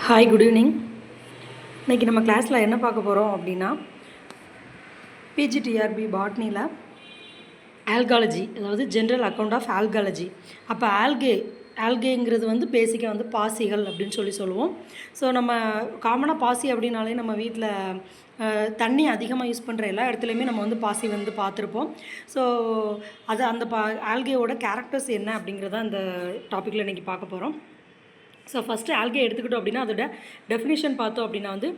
Hi, good evening. இன்றைக்கி நம்ம கிளாஸில் என்ன பார்க்க போகிறோம் அப்படின்னா, பிஜிடிஆர்பி பாட்னியில் ஆல்காலஜி, அதாவது ஜென்ரல் அக்கௌண்ட் ஆஃப் ஆல்காலஜி. அப்போ ஆல்கேங்கிறது வந்து பேசிக்காக வந்து பாசிகள் அப்படின்னு சொல்லுவோம். ஸோ நம்ம காமனாக பாசி அப்படின்னாலே நம்ம வீட்டில் தண்ணி அதிகமாக யூஸ் பண்ணுற எல்லா இடத்துலையுமே நம்ம வந்து பாசி வந்து பார்த்துருப்போம். ஸோ அது அந்த ஆல்கேயோட கேரக்டர்ஸ் என்ன அப்படிங்கிறத அந்த டாப்பிக்கில் இன்றைக்கி பார்க்க போகிறோம். ஸோ ஃபஸ்ட்டு ஆல்கே எடுத்துக்கிட்டோம் அப்படின்னா அதோட டெஃபினிஷன் பார்த்தோம் அப்படின்னா வந்து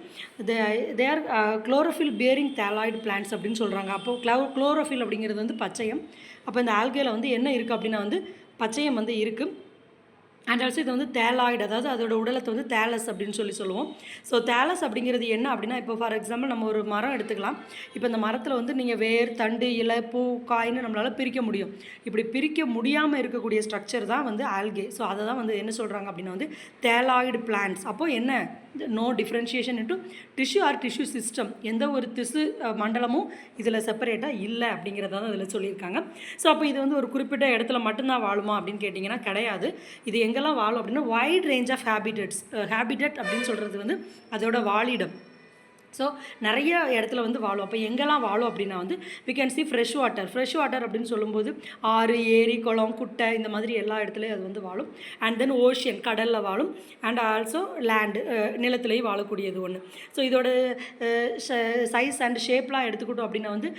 they are chlorophyll bearing thalloid plants அப்படின்னு சொல்கிறாங்க. அப்போது குளோரோஃபில் அப்படிங்கிறது வந்து பச்சையம். அப்போ இந்த ஆல்கேல வந்து என்ன இருக்குது அப்படின்னா வந்து பச்சையம் வந்து இருக்குது. அண்ட் ஆல்சோ இது வந்து தேலாய்டு, அதாவது அதோட உடலத்தை வந்து தேலஸ் அப்படின்னு சொல்லுவோம். ஸோ தேலஸ் அப்படிங்கிறது என்ன அப்படின்னா, இப்போ ஃபார் எக்ஸாம்பிள் நம்ம ஒரு மரம் எடுத்துக்கலாம். இப்போ இந்த மரத்தில் வந்து நீங்கள் வேர், தண்டு, இலை, பூ, காயின்னு நம்மளால் பிரிக்க முடியும். இப்படி பிரிக்க முடியாமல் இருக்கக்கூடிய ஸ்ட்ரக்சர் தான் வந்து ஆல்கே. ஸோ அதை தான் வந்து என்ன சொல்கிறாங்க அப்படின்னா வந்து தேலாய்டு பிளான்ட்ஸ். அப்போது என்ன, no differentiation into tissue or tissue system, எந்த ஒரு திசு மண்டலமும் இதில் செப்பரேட்டாக இல்லை அப்படிங்கிறத தான் இதில் சொல்லியிருக்காங்க. ஸோ அப்போ இது வந்து ஒரு குறிப்பிட்ட இடத்துல மட்டும்தான் வாழுமா அப்படின்னு கேட்டிங்கன்னா கிடையாது. இது எங்கெல்லாம் வாழும் அப்படின்னா வைட் ரேஞ்ச் ஆஃப் ஹேபிட்டட் அப்படின்னு சொல்கிறது வந்து அதோட வாழிடம். ஸோ நிறைய இடத்துல வந்து வாழும். அப்போ எங்கெல்லாம் வாழும் அப்படின்னா வந்து we can see fresh water அப்படின்னு சொல்லும்போது ஆறு, ஏரி, குளம், குட்டை இந்த மாதிரி எல்லா இடத்துலையும் அது வந்து வாழும். அண்ட் தென் ஓஷியன், கடலில் வாழும். அண்ட் ஆல்சோ லேண்டு, நிலத்துலேயும் வாழக்கூடியது ஒன்று. ஸோ இதோட சைஸ் அண்ட் ஷேப்லாம் எடுத்துக்கிட்டோம் அப்படின்னா வந்து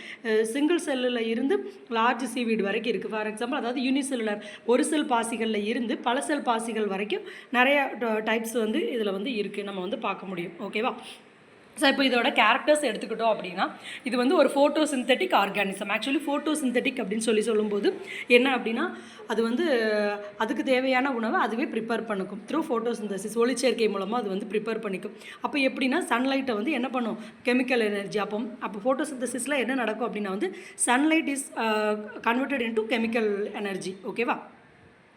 சிங்கிள் செல்லில் இருந்து லார்ஜ் சீவீடு வரைக்கும் இருக்குது. ஃபார் எக்ஸாம்பிள் அதாவது யூனிசெல்லுலர், ஒரு செல் பாசிகளில் இருந்து பல செல் பாசிகள் வரைக்கும் நிறைய டைப்ஸ் வந்து இதில் வந்து இருக்குது, நம்ம வந்து பார்க்க முடியும். ஓகேவா? ஸோ இப்போ இதோட கேரக்டர்ஸ் எடுத்துக்கிட்டோம் அப்படின்னா இது வந்து ஒரு ஃபோட்டோசிந்தட்டிக் ஆர்கானிசம். ஆக்சுவலி ஃபோட்டோசிந்தட்டிக் அப்படின்னு சொல்லும்போது என்ன அப்படின்னா அது வந்து அதுக்கு தேவையான உணவை அதுவே ப்ரிப்பேர் பண்ணிக்கும் த்ரூ ஃபோட்டோசிந்தசிஸ், ஒளிச்சேர்க்கை மூலமாக அது வந்து ப்ரிப்பேர் பண்ணிக்கும். அப்போ எப்படின்னா சன்லைட்டை வந்து என்ன பண்ணும், கெமிக்கல் எனர்ஜி. அப்போ ஃபோட்டோசிந்தசிஸில் என்ன நடக்கும் அப்படின்னா வந்து sunlight is converted into chemical energy. ஓகேவா?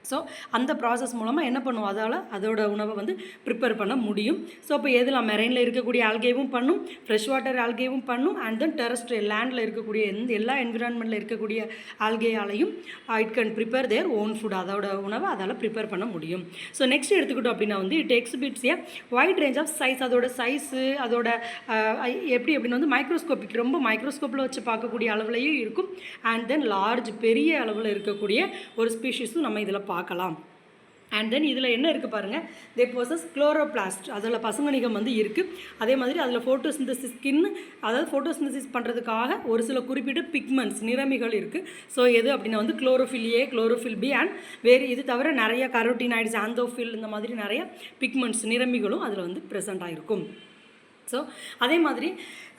ஸோ அந்த ப்ராசஸ் மூலமாக என்ன பண்ணுவோம், அதோட உணவை வந்து ப்ரிப்பேர் பண்ண முடியும். ஸோ இப்போ எதில் மெரைனில் இருக்கக்கூடிய ஆல்கேவும் பண்ணும், ஃப்ரெஷ் வாட்டர் ஆல்கேவும் பண்ணும், அண்ட் தென் டெரஸ்ட்ரியல் லேண்டில் இருக்கக்கூடிய எல்லா என்விரான்மெண்ட்டில் இருக்கக்கூடிய ஆல்கேயாலையும் it can prepare their own food, அதோட உணவை அதால் ப்ரிப்பேர் பண்ண முடியும். ஸோ நெக்ஸ்ட் எடுத்துக்கிட்டோம் அப்படின்னா வந்து it exhibits a wide range of size. அதோட சைஸு அதோட எப்படி அப்படின்னு வந்து மைக்ரோஸ்கோப்பிக், ரொம்ப மைக்ரோஸ்கோப்பில் வச்சு பார்க்கக்கூடிய அளவுலையும் இருக்கும். அண்ட் தென் லார்ஜ், பெரிய அளவில் இருக்கக்கூடிய ஒரு ஸ்பீஷீஸும் நம்ம இதில் பார்க்கலாம். அண்ட் தென் இதில் என்ன இருக்குது பாருங்கள், தே போசஸ் குளோரோபிளாஸ்ட், அதில் பசுங்கணிகம் வந்து இருக்குது. அதே மாதிரி அதில் ஃபோட்டோசிந்தசிஸ் அதாவது ஃபோட்டோசிந்தசிஸ் பண்ணுறதுக்காக ஒரு சில குறிப்பிட்ட பிக்மெண்ட்ஸ், நிறமிகள் இருக்குது. ஸோ எது அப்படின்னா வந்து chlorophyll A, chlorophyll B and வேறு இது தவிர நிறைய கரோட்டினாய்ட்ஸ், ஆந்தோஃபில் இந்த மாதிரி நிறைய பிக்மெண்ட்ஸ், நிறமிகளும் அதில் வந்து ப்ரெசென்ட் ஆகிருக்கும். ஸோ அதே மாதிரி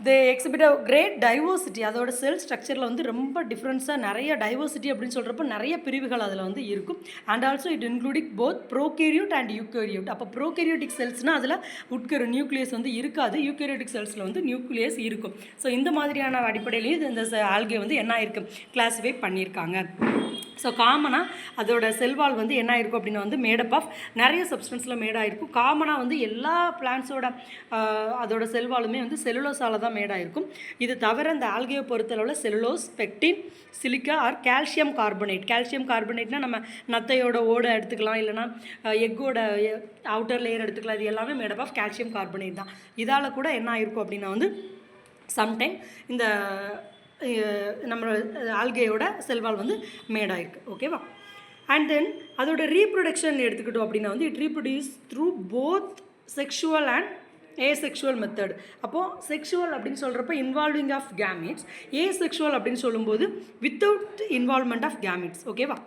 தி எக்ஸிபிட் கிரேட் டைவர்சிட்டி, அதோட செல் ஸ்ட்ரக்சரில் வந்து ரொம்ப டிஃப்ரென்ஸாக நிறைய டைவர்சிட்டி அப்படின்னு சொல்கிறப்போ நிறைய பிரிவுகள் அதில் வந்து இருக்கும். And also it including both prokaryote and eukaryote. அப்போ ப்ரோகேரியோட்டிக் செல்ஸ்னால் அதில் நியூக்ளியஸ் வந்து இருக்காது, யூகேரியோட்டிக் செல்ஸில் வந்து நியூக்ளியஸ் இருக்கும். ஸோ இந்த மாதிரியான அடிப்படையிலேயே இந்த ஆல்கே வந்து என்ன ஆயிருக்கு, கிளாஸிஃபை பண்ணியிருக்காங்க. ஸோ காமனாக அதோட செல்வால் வந்து என்ன ஆயிருக்கும் அப்படின்னா வந்து மேடப் ஆஃப் நிறைய சப்ஸ்டன்ஸில் மேடாயிருக்கும். காமனாக வந்து எல்லா பிளான்ஸோட அதோட செல்வாலுமே வந்து செல்லுலோஸால் தான் மேடாயிருக்கும். இது தவிர இந்த ஆல்கேயை பொறுத்தளவில் cellulose, pectin, silica or calcium கார்பனேட்னா நம்ம நத்தையோட ஓடை எடுத்துக்கலாம், இல்லைனா எக்கோட அவுட்டர் லேயர் எடுத்துக்கலாம். இது எல்லாமே மேடப் ஆஃப் கால்சியம் கார்பனேட் தான். இதால் கூட என்ன ஆயிருக்கும் அப்படின்னா வந்து சம்டைம் இந்த நம்ம ஆல்கேயோட செல்வால் வந்து மேடாயிருக்கு. ஓகேவா? அண்ட் தென் அதோட ரீப்ரொடக்ஷன் எடுத்துக்கிட்டோம் அப்படின்னா வந்து it reproduce through both sexual and asexual method. அப்போது செக்ஷுவல் அப்படின்னு சொல்கிறப்ப இன்வால்விங் ஆஃப் கேமிட்ஸ், ஏசெக்ஷுவல் அப்படின்னு சொல்லும்போது வித்தவுட் இன்வால்வ்மெண்ட் ஆஃப் கேமிட்ஸ். ஓகேவா?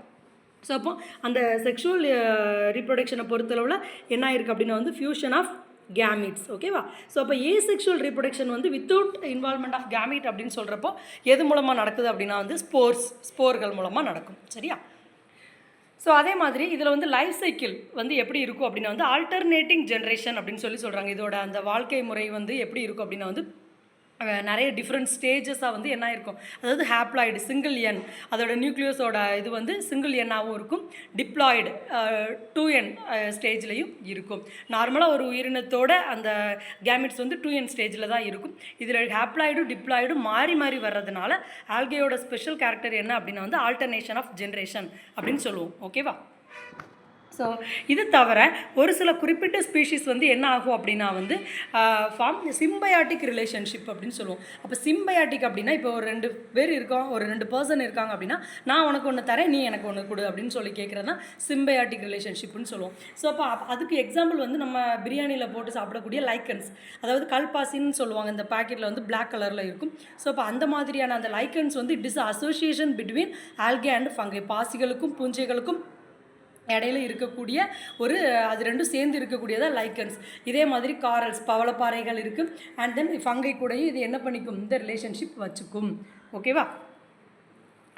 ஸோ அப்போ அந்த செக்ஷுவல் ரீப்ரொடக்ஷனை பொறுத்தளவில் என்ன ஆயிருக்கு அப்படின்னா வந்து ஃபியூஷன் ஆஃப் கேமிட்ஸ். ஓகேவா? ஸோ அப்போ ஏசெக்ஷுவல் ரீப்ரொடக்ஷன் வந்து வித்தவுட் இன்வால்வ்மெண்ட் ஆஃப் கேமிட் அப்படின்னு சொல்கிறப்போ எது மூலமாக நடக்குது அப்படின்னா வந்து ஸ்போர்கள் மூலமாக நடக்கும். சரியா? ஸோ அதே மாதிரி இதில் வந்து லைஃப் சைக்கிள் வந்து எப்படி இருக்கும் அப்படின்னா வந்து ஆல்டர்னேட்டிங் ஜென்ரேஷன் அப்படின்னு சொல்கிறாங்க. இதோட அந்த வாழ்க்கை முறை வந்து எப்படி இருக்கும் அப்படின்னா வந்து நிறைய டிஃப்ரெண்ட் ஸ்டேஜஸாக வந்து என்ன இருக்கும், அதாவது ஹேப்ளாய்டு, சிங்கிள் என், அதோட நியூக்ளியஸோட இது வந்து சிங்கிள் என்னாகவும் இருக்கும், டிப்ளாய்டு 2n ஸ்டேஜ்லேயும் இருக்கும். நார்மலாக ஒரு உயிரினத்தோட அந்த கேமிட்ஸ் வந்து 2n ஸ்டேஜில் தான் இருக்கும். இதில் ஹேப்ளாய்டு டிப்ளாய்டு மாறி மாறி வர்றதுனால ஆல்கேயோட ஸ்பெஷல் கேரக்டர் என்ன அப்படின்னா வந்து ஆல்டர்னேஷன் ஆஃப் ஜென்ரேஷன் அப்படின்னு சொல்லுவோம். ஓகேவா? ஸோ ஸோ இது தவிர ஒரு சில குறிப்பிட்ட ஸ்பீஷீஸ் வந்து என்ன ஆகும் அப்படின்னா வந்து ஃபார்ம் சிம்பயாட்டிக் ரிலேஷன்ஷிப் அப்படின்னு சொல்லுவோம். அப்போ சிம்பயாட்டிக் அப்படின்னா இப்போ ஒரு 2 பேர் இருக்கோம், ஒரு 2 பர்சன் இருக்காங்க அப்படின்னா நான் உனக்கு ஒன்று தரேன், நீ எனக்கு ஒன்று கொடு அப்படின்னு சொல்லி கேட்குறதுனா சிம்பயாட்டிக் ரிலேஷன்ஷிப்னு சொல்லுவோம். ஸோ அப்போ அதுக்கு எக்ஸாம்பிள் வந்து நம்ம பிரியாணியில் போட்டு சாப்பிடக்கூடிய லைக்கன்ஸ், அதாவது கல்பாசின்னு சொல்லுவாங்க, இந்த பேக்கெட்டில் வந்து பிளாக் கலரில் இருக்கும். ஸோ அப்போ அந்த மாதிரியான அந்த லைக்கன்ஸ் வந்து it is association between algae and fungi, பாசிகளுக்கும் பூஞ்சைகளுக்கும் இடையில இருக்கக்கூடிய ஒரு அது ரெண்டும் சேர்ந்து இருக்கக்கூடியதான் லைக்கன்ஸ். இதே மாதிரி காரல்ஸ் பவளப்பாறைகள் இருக்குது. அண்ட் தென் ஃபங்கை கூடயும் இது என்ன பண்ணிக்கும், இந்த ரிலேஷன்ஷிப் வச்சுக்கும். ஓகேவா?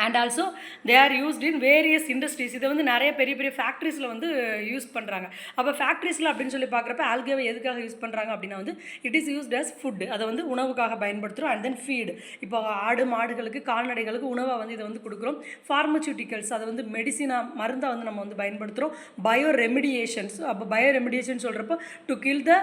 And also they are used in various industries. இதை வந்து நிறைய பெரிய பெரிய ஃபேக்ட்ரிஸில் வந்து யூஸ் பண்ணுறாங்க. அப்போ ஃபேக்ட்ரிஸில் அப்படின்னு சொல்லி பார்க்குறப்ப ஆல்கேவை எதுக்காக யூஸ் பண்ணுறாங்க அப்படின்னா வந்து it is used as food, அதை வந்து உணவுக்காக பயன்படுத்துகிறோம். அண்ட் தென் ஃபீடு, இப்போ ஆடு மாடுகளுக்கு கால்நடைகளுக்கு உணவை வந்து இதை வந்து கொடுக்குறோம். ஃபார்மசூட்டிக்கல்ஸ், அதை வந்து மெடிசினாக மருந்தை வந்து நம்ம வந்து பயன்படுத்துகிறோம். பயோ ரெமிடியேஷன்ஸ், அப்போ பயோ ரெமிடியேஷன் சொல்கிறப்போ டு கில் த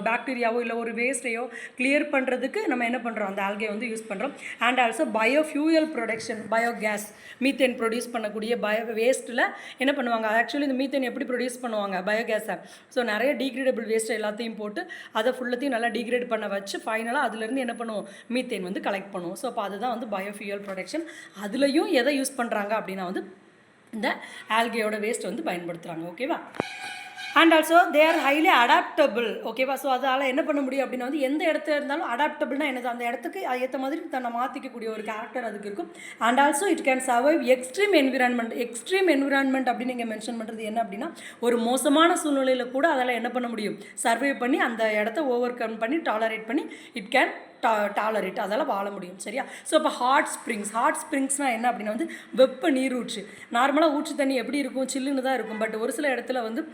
பாக்டீரியாவோ இல்லை ஒரு வேஸ்ட்டையோ கிளியர் பண்ணுறதுக்கு நம்ம என்ன பண்ணுறோம், அந்த ஆல்கே வந்து யூஸ் பண்ணுறோம். And also bio fuel production, biogas, methane produce பண்ணக்கூடிய வேஸ்ட்டில் என்ன பண்ணுவாங்க, ஆக்சுவலி இந்த மீத்தேன் எப்படி ப்ரொடியூஸ் பண்ணுவாங்க, பயோகேஸை. ஸோ நிறைய டீக்ரேடபிள் வேஸ்ட் எல்லாத்தையும் போட்டு அதை ஃபுல்லத்தையும் நல்லா டீக்ரேட் பண்ண வச்சு ஃபைனலாக அதுலேருந்து என்ன பண்ணுவோம், மீத்தேன் வந்து கலெக்ட் பண்ணுவோம். ஸோ அப்போ அதுதான் வந்து பயோஃபியூயல் ப்ரொடக்ஷன். அதுலேயும் எதை யூஸ் பண்ணுறாங்க அப்படின்னா வந்து இந்த ஆல்கேயோட வேஸ்ட் வந்து பயன்படுத்துகிறாங்க. ஓகேவா? And also they are highly adaptable. ஓகேவா? ஸோ அதால் என்ன பண்ண முடியும் அப்படின்னா வந்து எந்த இடத்துல இருந்தாலும் அடாப்டபிள்னா என்னது, அந்த இடத்துக்கு ஏற்ற மாதிரி தன்னை மாற்றிக்கக்கூடிய ஒரு கேரக்டர் அதுக்கு இருக்கும். And also it can survive extreme environment. Extreme environment அப்படின்னு நீங்கள் மென்ஷன் பண்ணுறது என்ன அப்படின்னா ஒரு மோசமான சூழ்நிலையில் கூட அதால் என்ன பண்ண முடியும், சர்வை பண்ணி அந்த இடத்த ஓவர் கம் பண்ணி டாலரேட் பண்ணி இட் கேன் டாலரேட், அதெல்லாம் வாழ முடியும். சரியா? ஸோ இப்போ ஹாட் ஸ்ப்ரிங்ஸ்னால் என்ன அப்படின்னா வந்து வெப்ப நீரூற்று. நார்மலாக ஊற்று தண்ணி எப்படி இருக்கும், சில்லுன்னு தான் இருக்கும். பட் ஒரு சில இடத்துல வந்து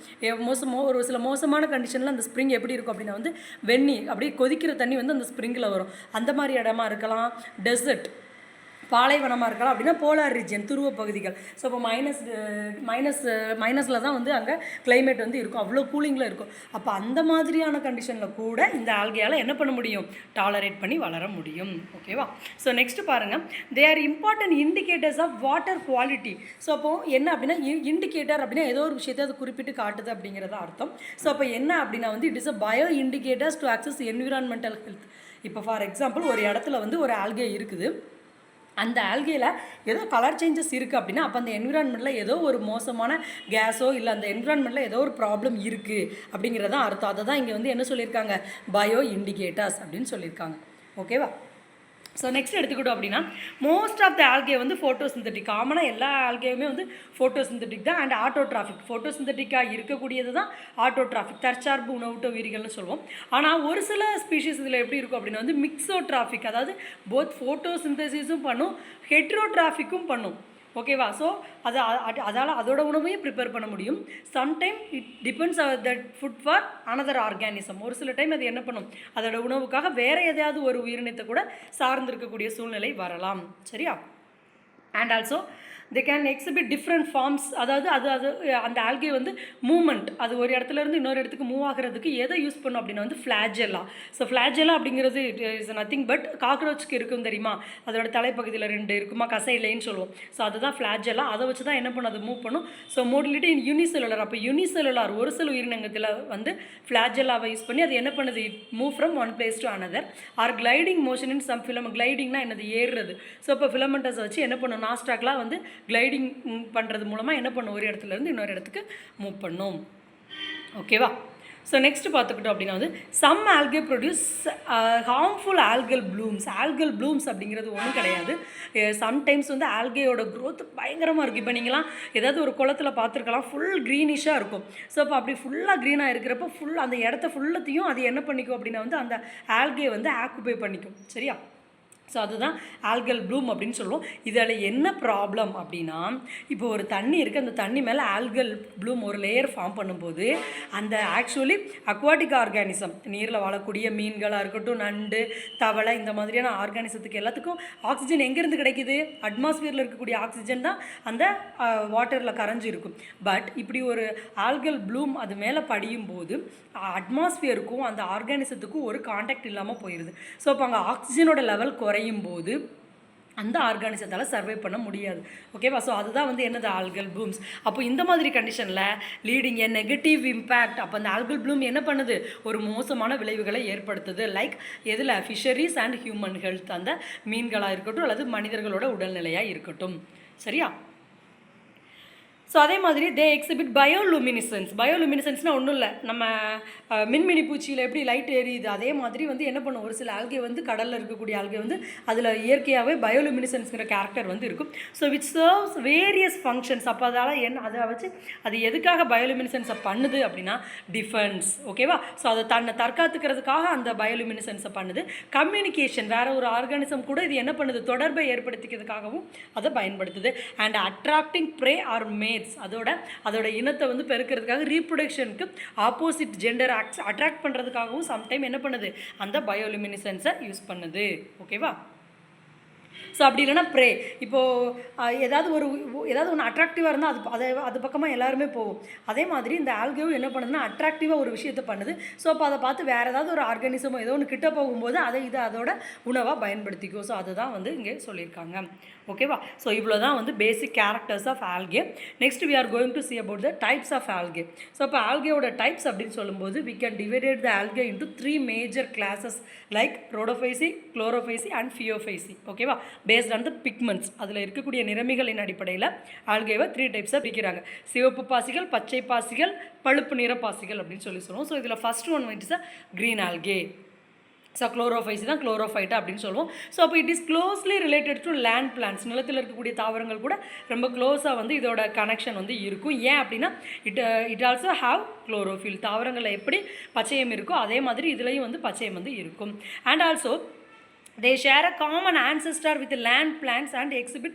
ஒரு சில மோசமான கண்டிஷனில் அந்த ஸ்ப்ரிங் எப்படி இருக்கும் அப்படின்னா வந்து வெந்நீர் அப்படியே கொதிக்கிற தண்ணி வந்து அந்த ஸ்ப்ரிங்கில் வரும். அந்த மாதிரி இடமா இருக்கலாம். டெசர்ட், பாலைவனமாக இருக்கலாம். அப்படின்னா போலார் ரீஜன், துருவ பகுதிகள். ஸோ இப்போ மைனஸில் தான் வந்து அங்கே கிளைமேட் வந்து இருக்கும், அவ்வளோ கூலிங்கில் இருக்கும். அப்போ அந்த மாதிரியான கண்டிஷனில் கூட இந்த ஆல்கையால் என்ன பண்ண முடியும், டாலரேட் பண்ணி வளர முடியும். ஓகேவா? ஸோ நெக்ஸ்ட்டு பாருங்கள், they are important indicators of water quality. So அப்போது என்ன அப்படின்னா இண்டிகேட்டர் அப்படின்னா ஏதோ ஒரு விஷயத்தை அது குறிப்பிட்டு காட்டுது அப்படிங்கிறத அர்த்தம். ஸோ அப்போ என்ன அப்படின்னா வந்து it is a bio indicators to access environmental health. இப்போ ஃபார் எக்ஸாம்பிள் ஒரு இடத்துல வந்து ஒரு ஆல்கே இருக்குது, அந்த ஆல்கேல ஏதோ கலர் சேஞ்சஸ் இருக்குது அப்படின்னா அப்போ அந்த என்விரான்மெண்ட்டில் ஏதோ ஒரு மோசமான கேஸோ இல்லை அந்த என்விரான்மெண்ட்டில் ஏதோ ஒரு ப்ராப்ளம் இருக்குது அப்படிங்கிறதான் அர்த்தம். அதை தான் இங்கே வந்து என்ன சொல்லியிருக்காங்க, பயோ இண்டிகேட்டர்ஸ் அப்படின்னு சொல்லியிருக்காங்க. ஓகேவா? ஸோ நெக்ஸ்ட் எடுத்துக்கிட்டோம் அப்படின்னா மோஸ்ட் ஆஃப் த ஆல்கே வந்து ஃபோட்டோசிந்தட்டிக். காமனாக எல்லா ஆல்கேயுமே வந்து ஃபோட்டோசிந்தட்டிக் தான். அண்ட் ஆட்டோட்ராஃபிக், ஃபோட்டோசிந்தட்டிக்காக இருக்கக்கூடியது தான் ஆட்டோட்ராஃபிக், தற்சார்பு உணவுட்ட உயிரிகள்னு சொல்லுவோம். ஆனால் ஒரு சில ஸ்பீஷீஸ் இதில் எப்படி இருக்கும் அப்படின்னா வந்து மிக்ஸோட்ராஃபிக், அதாவது போத் ஃபோட்டோசிந்தசிஸும் பண்ணும், ஹெட்ரோட்ராஃபிக்கும் பண்ணும். ஓகேவா? ஸோ அதால் அதோட உணவையும் ப்ரிப்பேர் பண்ண முடியும். Sometime it depends that food for another organism. ஒரு சில டைம் அது என்ன பண்ணும், அதோட உணவுக்காக வேறு எதையாவது ஒரு உயிரினத்தை கூட சார்ந்திருக்கக்கூடிய சூழ்நிலை வரலாம். சரியா? And also they can exhibit different forms. அதாவது அந்த ஆல்கே வந்து மூமெண்ட், அது ஒரு இடத்துல இருந்து இன்னொரு இடத்துக்கு மூவ் ஆகிறதுக்கு எதை யூஸ் பண்ணும் அப்படின்னா வந்து ஃப்ளாஜெல்லா. ஸோ ஃப்ளாஜெல்லா அப்படிங்கிறது இஸ் நத்திங் பட் காக்ரோச்சுக்கு இருக்கும் தெரியுமா, அதோட தலைப்பகுதியில் 2 இருக்குமா, கசையிலைன்னு சொல்லுவோம். ஸோ அதுதான் ஃப்ளாஜெல்லா. அதை வச்சு தான் என்ன பண்ணும், அது மூவ் பண்ணும். ஸோ மோடிலிட்டி இன் யூனிசெல்லுலர். அப்போ யூனிசெல்லுலார் ஒரு சில உயிரினங்கத்தில் வந்து ஃப்ளாஜெல்லாவை யூஸ் பண்ணி அது என்ன பண்ணுது, it move from one place to another. Or gliding motion in some filament. கிளைடிங்னா என்னது, ஏறுறது. ஸோ இப்போ ஃபிலமெண்டஸை வச்சு என்ன பண்ணும், நாஸ்டாக்லாம் வந்து கிளைடிங் பண்ணுறது மூலமாக என்ன பண்ணும், ஒரு இடத்துலேருந்து இன்னொரு இடத்துக்கு மூவ் பண்ணும். ஓகேவா? ஸோ நெக்ஸ்ட் பார்த்துக்கிட்டோம் அப்படின்னா வந்து some algae produce harmful algal blooms. Algal blooms அப்படிங்கிறது ஒன்றும் கிடையாது. சம்டைம்ஸ் வந்து ஆல்கேயோட க்ரோத் பயங்கரமாக இருக்குது. இப்போ நீங்களாம் ஏதாவது ஒரு குளத்தில் பார்த்துருக்கலாம், ஃபுல் க்ரீனிஷாக இருக்கும். ஸோ அப்போ அப்படி ஃபுல்லாக க்ரீனாக இருக்கிறப்ப அந்த இடத்த ஃபுல்லத்தையும் அது என்ன பண்ணிக்கும் அப்படின்னா வந்து அந்த ஆல்கே வந்து ஆக்குபை பண்ணிக்கும். சரியா? ஸோ அதுதான் ஆல்கல் ப்ளூம் அப்படின்னு சொல்லுவோம். இதில் என்ன ப்ராப்ளம் அப்படின்னா, இப்போ ஒரு தண்ணி இருக்குது, அந்த தண்ணி மேலே ஆல்கல் ப்ளூம் ஒரு லேயர் ஃபார்ம் பண்ணும்போது அந்த ஆக்சுவலி அக்வாட்டிக் ஆர்கானிசம், நீரில் வாழக்கூடிய மீன்களாக இருக்கட்டும், நண்டு, தவளை, இந்த மாதிரியான ஆர்கானிசத்துக்கு எல்லாத்துக்கும் ஆக்சிஜன் எங்கேருந்து கிடைக்குது, அட்மாஸ்பியரில் இருக்கக்கூடிய ஆக்சிஜன் தான் அந்த வாட்டரில் கரைஞ்சி இருக்கும். பட் இப்படி ஒரு ஆல்கல் ப்ளூம் அது மேலே படியும் போது அட்மாஸ்பியருக்கும் அந்த ஆர்கானிசத்துக்கும் ஒரு கான்டாக்ட் இல்லாமல் போயிடுது. ஸோ அப்போ அங்கே ஆக்சிஜனோட லெவல் குறையும் போது அந்த ஆர்கானிசத்தால் சர்வை பண்ண முடியாது. ஓகேவா? ஸோ அதுதான் வந்து என்னது ஆல்கல் ப்ளூம்ஸ். அப்போ இந்த மாதிரி கண்டிஷனில் லீடிங் எ நெகட்டிவ் இம்பேக்ட். அப்போ அந்த ஆல்கல் ப்ளூம் என்ன பண்ணுது? ஒரு மோசமான விளைவுகளை ஏற்படுத்துது. லைக் எதில்? Fisheries and human health. அந்த மீன்களாக இருக்கட்டும் அல்லது மனிதர்களோட உடல்நிலையாக இருக்கட்டும். சரியா? ஸோ அதே மாதிரி தே எக்ஸிபிட் பயோலுமினிசன்ஸ். பயோலுமினிசன்ஸ்னால் ஒன்றும் இல்லை, நம்ம மின்மினி பூச்சியில் எப்படி லைட் எரியுது அதே மாதிரி வந்து என்ன பண்ணும், ஒரு சில ஆல்கே வந்து கடலில் இருக்கக்கூடிய ஆல்கே வந்து அதில் இயற்கையாகவே பயோலுமினிசன்ஸ்ங்கிற கேரக்டர் வந்து இருக்கும். So which serves various functions. அப்போ அதால் என்ன, அதை வச்சு அது எதுக்காக பயோலுமினிசன்ஸை பண்ணுது அப்படின்னா டிஃபென்ஸ். ஓகேவா? ஸோ அதை தன்னை தற்காத்துக்கிறதுக்காக அந்த பயோலுமினிசன்ஸை பண்ணுது. கம்யூனிகேஷன், வேறு ஒரு ஆர்கானிசம் கூட இது என்ன பண்ணுது, தொடர்பை ஏற்படுத்திக்கிறதுக்காகவும் அதை பயன்படுத்துது. And attracting prey or mates, அதோட இனத்தை வந்து பெருக்கிறதுக்காக ரீப்ரொடக்ஷனுக்கு ஆப்போசிட் ஜெண்டர் அட்ராக்ட் பண்ணுறதுக்காகவும் சம்டைம் என்ன பண்ணுது, அந்த பயோலுமினிசன்ஸை யூஸ் பண்ணுது. ஓகேவா? ஸோ அப்படி இல்லைனா ப்ரே. இப்போது ஏதாவது ஒன்று அட்ராக்டிவாக இருந்தால் அது பக்கமாக எல்லாருமே போகும். அதே மாதிரி இந்த ஆல்கேவும் என்ன பண்ணுதுன்னா அட்ராக்டிவாக ஒரு விஷயத்தை பண்ணுது. ஸோ அப்போ அதை பார்த்து வேறு ஏதாவது ஒரு ஆர்கானிசமோ ஏதோ ஒன்று கிட்ட போகும்போது அதோட உணவாக பயன்படுத்திக்கும். ஸோ அதுதான் வந்து இங்கே சொல்லியிருக்காங்க. ஓகேவா? ஸோ இவ்வளோ தான் வந்து basic characters of algae. Next we are going to see about the types of algae. So இப்போ ஆல்கேயோட டைப்ஸ் அப்படின்னு சொல்லும்போது we can divided the algae into 3 major classes like rhodophyceae, chlorophyceae and phaeophyceae. ஓகேவா? Based on the pigments. அதில் இருக்கக்கூடிய நிறமிகளின் அடிப்படையில் ஆல்கேவை 3 டைப்ஸாக பிரிக்கிறாங்க. சிவப்பு பாசிகள், பச்சை பாசிகள், பழுப்பு நிற பாசிகள் அப்படின்னு சொல்லுவோம். ஸோ இதில் first one is a green algae. So chlorophyceae தான் குளோரோஃபைட்டா அப்படின்னு சொல்லுவோம். ஸோ அப்போ it is closely related to land plants. நிலத்தில் இருக்கக்கூடிய தாவரங்கள் கூட ரொம்ப க்ளோஸாக வந்து இதோட கனெக்ஷன் வந்து இருக்கும். ஏன் அப்படின்னா இட் ஆல்சோ ஹாவ் குளோரோஃபில். தாவரங்களில் எப்படி பச்சையம் இருக்கோ அதே மாதிரி இதுலேயும் வந்து பச்சையம் வந்து இருக்கும். And also they share a common ancestor with land plants and exhibit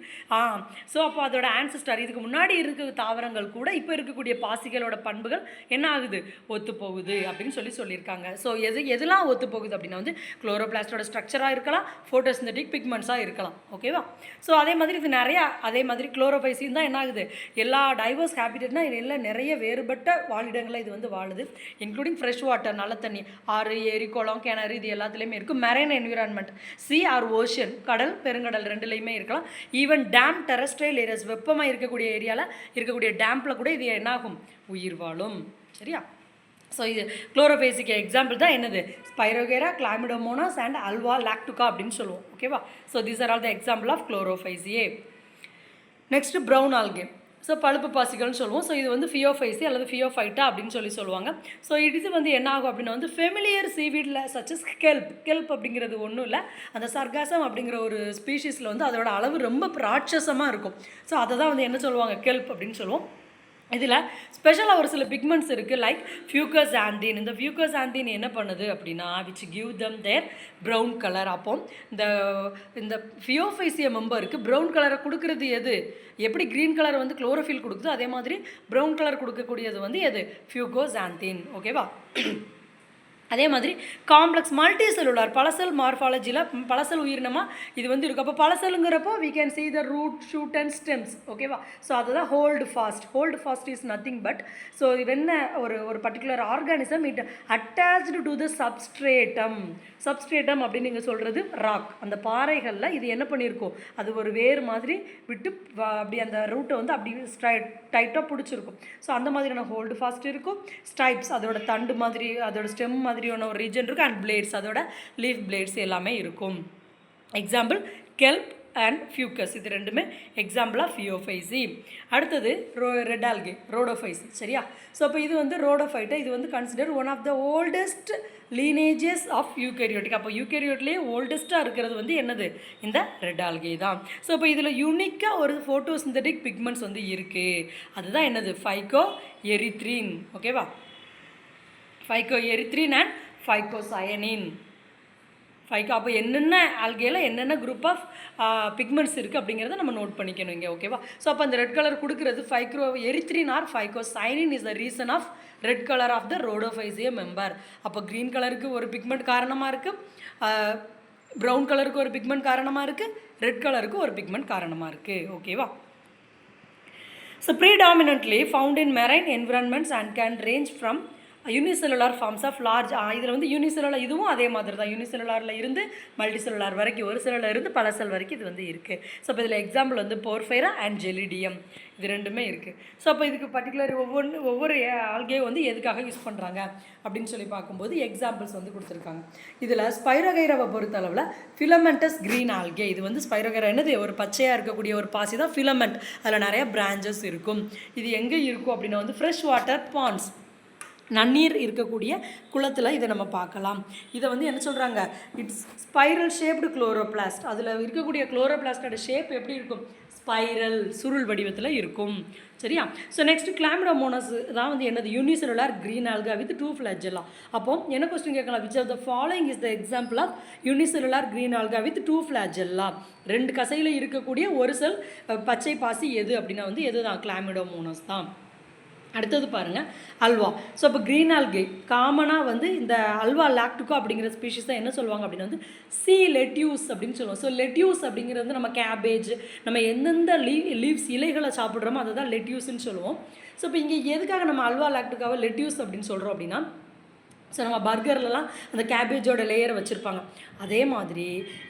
so அப்போ அதோட ஆன்செஸ்டர் இதுக்கு முன்னாடி இருக்க தாவரங்கள் கூட இப்போ இருக்கக்கூடிய பாசிகளோட பண்புகள் என்ன ஆகுது, ஒத்து போகுது அப்படின்னு சொல்லியிருக்காங்க. ஸோ எதெல்லாம் ஒத்து போகுது அப்படின்னா வந்து குளோரோபிளாஸ்டோட ஸ்ட்ரக்சராக இருக்கலாம், ஃபோட்டோசிந்தட்டிக் பிக்மெண்ட்ஸாக இருக்கலாம். ஓகேவா? ஸோ அதே மாதிரி இது நிறையா, அதே மாதிரி குளோரோஃபைசியும் தான் என்ன ஆகுது, எல்லா டைவர்ஸ் ஹேபிட்டட்னா எல்லாம் நிறைய வேறுபட்ட வாழிடங்களில் இது வந்து வாழுது. இன்க்ளூடிங் ஃப்ரெஷ் வாட்டர், நல்ல தண்ணி, ஆறு, ஏரி, குளம், கிணறு, இது எல்லாத்துலேயுமே இருக்கும். Marine environment, C R ocean, கடல், பெருங்கடல் ரெண்டுலேயுமே இருக்கலாம். ஈவன் டேம், டெரஸ்ட்ரியல் ஏரியாஸ், வெப்பமாக இருக்கக்கூடிய ஏரியாவில் இருக்கக்கூடிய டேம்பில் கூட இது என்னாகும், உயிர் வாழும். சரியா? ஸோ இது குளோரோஃபைசிக்கு எக்ஸாம்பிள் தான் என்னது, spirogyra, chlamydomonas and ulva lactuca அப்படின்னு சொல்லுவோம். ஓகேவா? So these are all the example of குளோரோஃபைசியே. Next brown algae. ஸோ பழுப்பு பாசிகள்னு சொல்லுவோம். ஸோ இது வந்து ஃபியோஃபைசி அல்லது ஃபியோஃபைட்டா அப்படின்னு சொல்லுவாங்க. ஸோ இது வந்து என்ன ஆகும் அப்படின்னா வந்து ஃபெமிலியர் சீவீடில் சச்சஸ் கெல்ப் அப்படிங்கிறது ஒன்றும் இல்லை, அந்த சர்காசம் அப்படிங்கிற ஒரு ஸ்பீஷீஸில் வந்து அதோட அளவு ரொம்ப ராட்சசமாக இருக்கும். ஸோ அதை தான் வந்து என்ன சொல்லுவாங்க, கெல்ப் அப்படின்னு சொல்லுவோம். இதில் ஸ்பெஷலாக ஒரு சில பிக்மெண்ட்ஸ் இருக்குது லைக் ஃபியூகோசாந்தீன். இந்த ஃபியூகோசாந்தீன் என்ன பண்ணுது அப்படின்னா which give them their brown colour. அப்போ இந்த ஃபியோஃபைசிய மெம்பருக்கு ப்ரௌன் கலரை கொடுக்குறது எது, எப்படி க்ரீன் கலர் வந்து குளோரோஃபில் கொடுக்குதோ அதே மாதிரி ப்ரௌன் கலர் கொடுக்கக்கூடியது வந்து எது, ஃபியூகோசாந்தீன். ஓகேவா? அதே மாதிரி காம்ப்ளெக்ஸ் மல்டி செல்லுலார், பலசெல் மார்ஃபாலஜியில் பலசெல் உயிரினமாக இது வந்து இருக்கும். அப்போ பலசெல்லுங்கிறப்போ we can see the root, shoot and stems. ஓகேவா? ஸோ அதுதான் holdfast is nothing but, so என்ன ஒரு particular organism it attached to the substratum அப்படின்னு நீங்கள் சொல்கிறது ராக். அந்த பாறைகளில் இது என்ன பண்ணியிருக்கோம், அது ஒரு வேர் மாதிரி விட்டு அப்படி அந்த ரூட்டை வந்து அப்படி டைட்டாக பிடிச்சிருக்கும். ஸோ அந்த மாதிரியான ஹோல்டு ஃபாஸ்ட் இருக்கும். ஸ்டைப்ஸ், அதோட தண்டு மாதிரி, அதோட ஸ்டெம் மாதிரியான ஒரு ரீஜன் இருக்கும். அண்ட் பிளேட்ஸ், அதோட லீஃப் பிளேட்ஸ் எல்லாமே இருக்கும். எக்ஸாம்பிள் கெல்ப் அண்ட் ஃபியூக்கஸ், இது ரெண்டுமே எக்ஸாம்பிள் ஆஃப் ஃபியோஃபைசி. அடுத்தது ரெட் ஆல்கே, ரோடோஃபைசி. சரியா? ஸோ அப்போ இது வந்து ரோடோஃபைட்டா, இது வந்து consider one of the oldest lineages of eukaryotic. அப்போ யூகேரியோட்லேயே ஓல்டஸ்ட்டாக இருக்கிறது வந்து என்னது, இந்த ரெட் ஆல்கே தான். ஸோ இப்போ இதில் யூனிக்காக ஒரு ஃபோட்டோசிந்தட்டிக் பிக்மெண்ட்ஸ் வந்து இருக்குது. அதுதான் என்னது, ஃபைகோ எரித்ரீன். ஓகேவா? Phycoerythrin and phycocyanin. அப்போ என்னென்ன ஆல்கேல என்னென்ன குரூப் ஆஃப் பிக்மெண்ட்ஸ் இருக்குது அப்படிங்கிறத நம்ம நோட் பண்ணிக்கணும் இங்கே. ஓகேவா? ஸோ அப்போ அந்த ரெட் கலர் கொடுக்குறது phycoerythrin or phycocyanin is the reason of red colour of the ரோடோஃபைசிய மெம்பர். அப்போ க்ரீன் கலருக்கு ஒரு பிக்மெண்ட் காரணமாக இருக்குது, ப்ரௌன் கலருக்கு ஒரு பிக்மெண்ட் காரணமாக இருக்குது, ரெட் கலருக்கு ஒரு பிக்மெண்ட் காரணமாக இருக்குது. ஓகேவா? So predominantly found in marine environments and can range from unicellular forms of large இதில் வந்து யூனிசெல்லுலார் இதுவும் அதே மாதிரி தான். யூனிசெல்லுலாரில் இருந்து மல்டி செல்லுலார் வரைக்கும், ஒரு செல்லில் இருந்து பல செல் வரைக்கும் இது வந்து இருக்குது. ஸோ இப்போ இதில் எக்ஸாம்பிள் வந்து போர்ஃபைரா அண்ட் ஜெலிடியம் இது ரெண்டுமே இருக்குது. ஸோ அப்போ இதுக்கு பர்டிகுலர் ஒவ்வொரு ஆல்கே வந்து எதுக்காக யூஸ் பண்ணுறாங்க அப்படின்னு சொல்லி பார்க்கும்போது எக்ஸாம்பிள்ஸ் வந்து கொடுத்துருக்காங்க. இதில் ஸ்பைரோகைராவை பொறுத்தளவில் ஃபிலமெண்டஸ் க்ரீன் ஆல்கே. இது வந்து ஸ்பைரோகைரா என்னது, ஒரு பச்சையாக இருக்கக்கூடிய ஒரு பாசி தான் ஃபிலமெண்ட். அதில் நிறைய பிரான்ச்சஸ் இருக்கும். இது எங்கே இருக்கும் அப்படின்னா வந்து ஃப்ரெஷ் வாட்டர் பாண்ட்ஸ், நன்னீர் இருக்கக்கூடிய குளத்தில் இதை நம்ம பார்க்கலாம். இதை வந்து என்ன சொல்கிறாங்க, இட்ஸ் ஸ்பைரல் ஷேப்டு குளோரோபிளாஸ்ட். அதில் இருக்கக்கூடிய குளோரோபிளாஸ்டோட ஷேப் எப்படி இருக்கும், ஸ்பைரல் சுருள் வடிவத்தில் இருக்கும். சரியா? ஸோ நெக்ஸ்ட் கிளாமிடோமோனஸ் தான் வந்து என்னது, unicellular green alga with 2 flagella. அப்போ என்ன கொஸ்டின் கேட்கலாம், which of the following is the example of unicellular green alga with 2 flagella. 2 கசையில் இருக்கக்கூடிய ஒரு செல் பச்சை பாசி எது அப்படின்னா வந்து எது தான், கிளாமிடோமோனஸ் தான். அடுத்தது பாருங்கள், அல்வா. ஸோ இப்போ க்ரீன் ஆல்கே காமனாக வந்து இந்த அல்வா லாக்டிகோ அப்படிங்கிற ஸ்பீஷிஸ் தான் என்ன சொல்லுவாங்க அப்படின்னா வந்து சி லெட்யூஸ் அப்படின்னு சொல்லுவோம். ஸோ லெட்யூஸ் அப்படிங்கிறது வந்து நம்ம கேபேஜ், நம்ம எந்தெந்த லீவ்ஸ் இலைகளை சாப்பிட்றோமோ அதை தான் லெட்யூஸ்ன்னு சொல்லுவோம். ஸோ இப்போ இங்கே எதுக்காக நம்ம அல்வா லாக்டிகாவை லெட்யூஸ் அப்படின்னு சொல்கிறோம் அப்படின்னா, ஸோ நம்ம பர்கர்லலாம் அந்த கேபேஜோட லேயரை வச்சுருப்பாங்க. அதே மாதிரி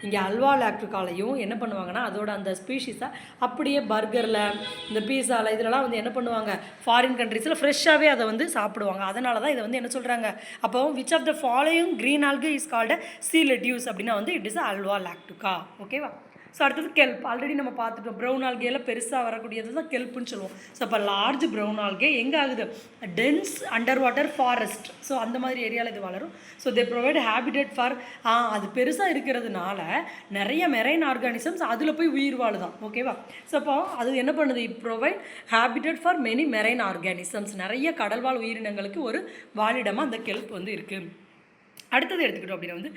இங்கே அல்வா லாக்டிகாலையும் என்ன பண்ணுவாங்கன்னா அதோட அந்த ஸ்பீஷீஸை அப்படியே பர்கரில், இந்த பீஸாவில் இதிலலாம் வந்து என்ன பண்ணுவாங்க, ஃபாரின் கண்ட்ரீஸில் ஃப்ரெஷ்ஷாகவே அதை வந்து சாப்பிடுவாங்க. அதனால தான் இதை வந்து என்ன சொல்கிறாங்க, அப்போ which of the following green algae is called sea lettuce அப்படின்னா வந்து இட் இஸ் அல்வா லாக்டிகா. ஓகேவா? ஸோ அடுத்தது கெல்ப். ஆல்ரெடி நம்ம பார்த்துட்டோம், ப்ரௌன் ஆல்கேல பெருசாக வரக்கூடியது தான் கெல்ப்புன்னு சொல்லுவோம். ஸோ இப்போ லார்ஜ் ப்ரௌன் ஆல்கே எங்கே ஆகுது, dense under water forest. So அந்த மாதிரி ஏரியாவில் இது வளரும். So they provide habitat for அது பெருசாக இருக்கிறதுனால நிறைய மெரைன் ஆர்கானிசம்ஸ் அதில் போய் உயிர் வாழுதான். ஓகேவா? ஸோ அப்போ அது என்ன பண்ணுது, it provide habitat for many marine organisms. நிறைய கடல்வாழ் உயிரினங்களுக்கு ஒரு வாழிடமாக அந்த கெல்ப் வந்து இருக்குது. அடுத்தது எடுத்துக்கிட்டோம் அப்படின்னா வந்து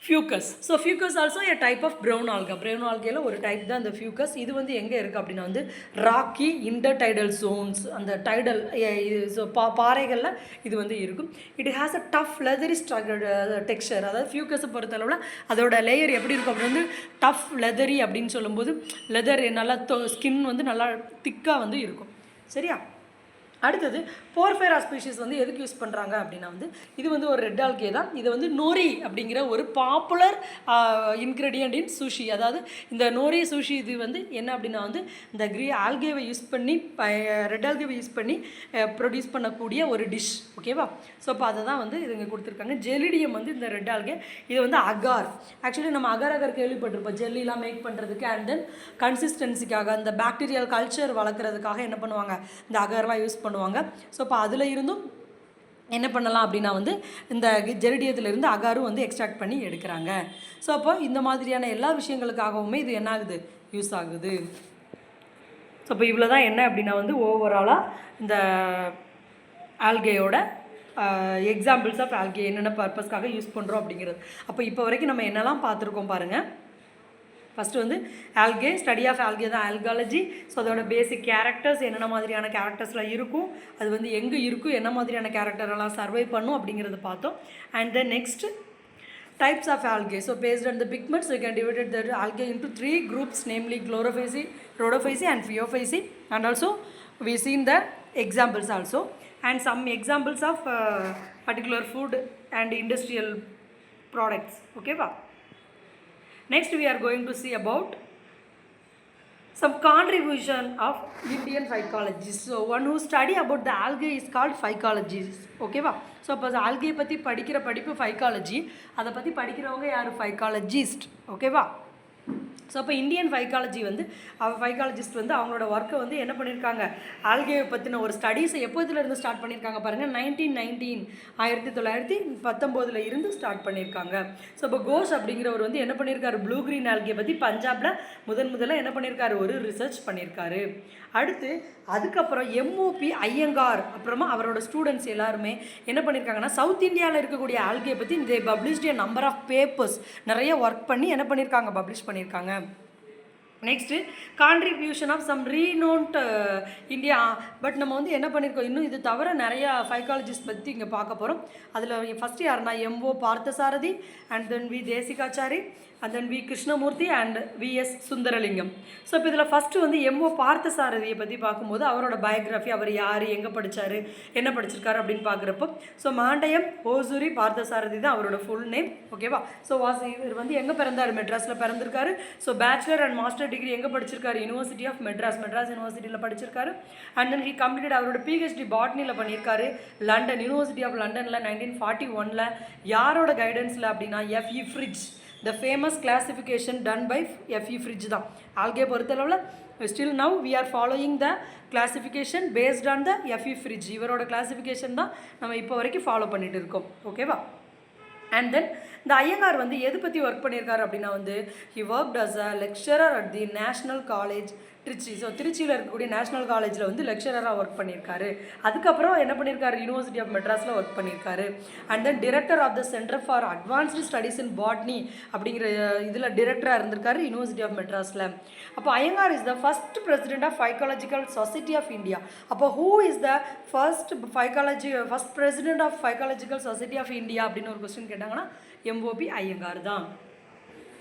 fucus. So fucus also a type of brown alga. Brown ஆல்கேல ஒரு டைப் தான் இந்த ஃபியூக்கஸ். இது வந்து எங்கே இருக்குது அப்படின்னா வந்து ராக்கி இன்டர்டைடல் ஜோன்ஸ், அந்த டைடல் ஸோ பாறைகளில் இது வந்து இருக்கும். It has a tough leathery texture. அதாவது ஃபியூக்கஸை பொறுத்தளவில் அதோட லேயர் எப்படி இருக்கும் அப்படின்னு வந்து டஃப் லெதரி அப்படின்னு சொல்லும்போது லெதர் நல்லா ஸ்கின் வந்து நல்லா திக்காக வந்து இருக்கும். சரியா? அடுத்தது போர்ஃபைரா ஸ்பீஷீஸ் வந்து எதுக்கு யூஸ் பண்ணுறாங்க அப்படின்னா வந்து இது வந்து ஒரு ரெட் ஆல்கே தான். இது வந்து நோரி அப்படிங்கிற ஒரு பாப்புலர் இன்க்ரீடியன்ட் இன் சுஷி. அதாவது இந்த நோரி சுஷி இது வந்து என்ன அப்படின்னா வந்து இந்த ஆல்கேவை யூஸ் பண்ணி, ரெட் ஆல்கேவை யூஸ் பண்ணி ப்ரொடியூஸ் பண்ணக்கூடிய ஒரு டிஷ். ஓகேவா? ஸோ இப்போ அதை தான் வந்து இதுங்க கொடுத்துருக்காங்க. ஜெலிடியம் வந்து இந்த ரெட் ஆல்கே, இது வந்து அகார். ஆக்சுவலி நம்ம அகார் கேள்விப்பட்டிருப்போம், ஜெல்லிலாம் மேக் பண்ணுறதுக்கு அண்ட் தென் கன்சிஸ்டன்சிக்காக, அந்த பாக்டீரியல் கல்ச்சர் வளர்க்குறதுக்காக என்ன பண்ணுவாங்க, இந்த அகார்லாம் யூஸ் பண்ணுவாங்க. ஸோ இப்போ அதில் இருந்தும் என்ன பண்ணலாம் அப்படின்னா வந்து இந்த ஜெரிடியத்திலிருந்து அகாரும் வந்து எக்ஸ்ட்ராக்ட் பண்ணி எடுக்கிறாங்க. ஸோ அப்போ இந்த மாதிரியான எல்லா விஷயங்களுக்காகவுமே இது என்ன ஆகுது, யூஸ் ஆகுது. ஸோ இப்போ இவ்வளோ தான் என்ன அப்படின்னா வந்து ஓவராலாக இந்த ஆல்கேயோட எக்ஸாம்பிள்ஸ் ஆஃப் ஆல்கே என்னென்ன பர்பஸ்க்காக யூஸ் பண்ணுறோம் அப்படிங்கிறது. அப்போ இப்போ வரைக்கும் நம்ம என்னெல்லாம் பார்த்துருக்கோம் பாருங்கள். ஃபஸ்ட்டு வந்து ஆல்கே, ஸ்டடி ஆஃப் ஆல்கே தான் ஆல்காலஜி. ஸோ அதோட பேசிக் கேரக்டர்ஸ் என்னென்ன மாதிரியான கேரக்டர்ஸ்லாம் இருக்கும், அது வந்து எங்கே இருக்கும், என்ன மாதிரியான கேரக்டரெல்லாம் சர்வை பண்ணும் அப்படிங்கிறத பார்த்தோம். And then next types of algae. So based on the pigments we can divide the algae into 3 groups, namely chlorophysi, rhodophysi and phaeophysi. And also we seen the examples also and some examples of particular food and industrial products. Okay va? Next we are going to see about some contribution of Indian phycologists. So one who study about the algae is called phycologist. Okay va? So அப்போ algae பற்றி படிக்கிற படிப்பு phycology, அதை பற்றி படிக்கிறவங்க யார், phycologist. ஓகேவா? So அப்போ இந்தியன் ஃபைக்காலஜி வந்து ஃபைக்காலஜிஸ்ட் வந்து அவங்களோட ஒர்க்கை வந்து என்ன பண்ணியிருக்காங்க, ஆல்கே பற்றின ஒரு ஸ்டடீஸை எப்போதுலேருந்து ஸ்டார்ட் பண்ணியிருக்காங்க பாருங்கள், 1919 இருந்து ஸ்டார்ட் பண்ணியிருக்காங்க. ஸோ இப்போ கோஷ் அப்படிங்கிறவர் வந்து என்ன பண்ணியிருக்காரு, ப்ளூ க்ரீன் ஆல்கே பற்றி பஞ்சாபில் முதல்ல என்ன பண்ணியிருக்காரு, ஒரு ரிசர்ச் பண்ணியிருக்காரு. அடுத்து அதுக்கப்புறம் எம்ஓபி ஐயங்கார் அப்புறமா அவரோட ஸ்டூடெண்ட்ஸ் எல்லாருமே என்ன பண்ணியிருக்காங்கன்னா சவுத் இந்தியாவில் இருக்கக்கூடிய ஆல்கே பற்றி இந்த பப்ளிஷ்ட் நம்பர் ஆஃப் பேப்பர்ஸ் நிறைய ஒர்க் பண்ணி என்ன பண்ணியிருக்காங்க, பப்ளிஷ் பண்ணியிருக்காங்க. Next contribution of some renowned India. But நம்ம வந்து என்ன பண்ணியிருக்கோம், இன்னும் இது தவிர நிறையா ஃபைக்காலஜிஸ்ட் பற்றி இங்கே பார்க்க போகிறோம். அதில் ஃபஸ்ட்டு யாருன்னா M O Parthasarathy, and then V Desikachari, and then V Krishnamurthy and V S Sundaralingam. So இப்போ இதில் ஃபஸ்ட்டு வந்து எம்ஓ பார்த்தசாரதியை பற்றி பார்க்கும்போது அவரோட பயோகிராஃபி, அவர் யார், எங்கே படித்தார், என்ன படிச்சிருக்காரு அப்படின்னு பார்க்குறப்போ, ஸோ மாண்டயம் ஓசூரி பார்த்தசாரதி தான் அவரோட ஃபுல் நேம். ஓகேவா? ஸோ இவர் வந்து எங்கே பிறந்தார், மெட்ராஸில் பிறந்திருக்காரு. So bachelor and master degree எங்கே படிச்சிருக்காரு, யூனிவர்சிட்டி ஆஃப் மெட்ராஸ் யூனிவர்சிட்டியில் படிச்சிருக்காரு. அண்ட் தென் ஹி கம்ப்ளீட்டட் அவரோட பிஹெச்டி பாட்னியில் பண்ணியிருக்காரு லண்டன், யூனிவர்சிட்டி ஆஃப் லண்டனில் 1941. யாரோட கைடன்ஸில் அப்படின்னா F E Fritsch, the famous classification done by F E Fritsch தான். ஆல்கே பொறுத்தளவில் still now we are following the classification based on the F E Fritsch. இவரோட கிளாசிஃபிகேஷன் தான் நம்ம இப்போ வரைக்கும் ஃபாலோ பண்ணிட்டு இருக்கோம். ஓகேவா? அண்ட் தென் இந்த ஐயங்கார் வந்து எது பற்றி ஒர்க் பண்ணியிருக்காரு அப்படின்னா வந்து he worked as a lecturer at the national college Trichy. So திருச்சியில் இருக்கக்கூடிய நேஷ்னல் காலேஜில் வந்து லெக்சரராக ஒர்க் பண்ணியிருக்காரு. அதுக்கப்புறம் என்ன பண்ணியிருக்காரு, யூனிவர்சிட்டி ஆஃப் மெட்ராஸில் ஒர்க் பண்ணியிருக்காரு. And then director of the centre for advanced studies in botany அப்படிங்கிற இதில் டிரெக்டராக இருந்திருக்காரு யூனிவர்சிட்டி ஆஃப் மெட்ராஸில். அப்போ Iyengar is the first president of phycological society of India. அப்போ who is the first president of phycological society of India அப்படின்னு ஒரு question கேட்டாங்கன்னா எம்ஓபி ஐயங்கார் தான்.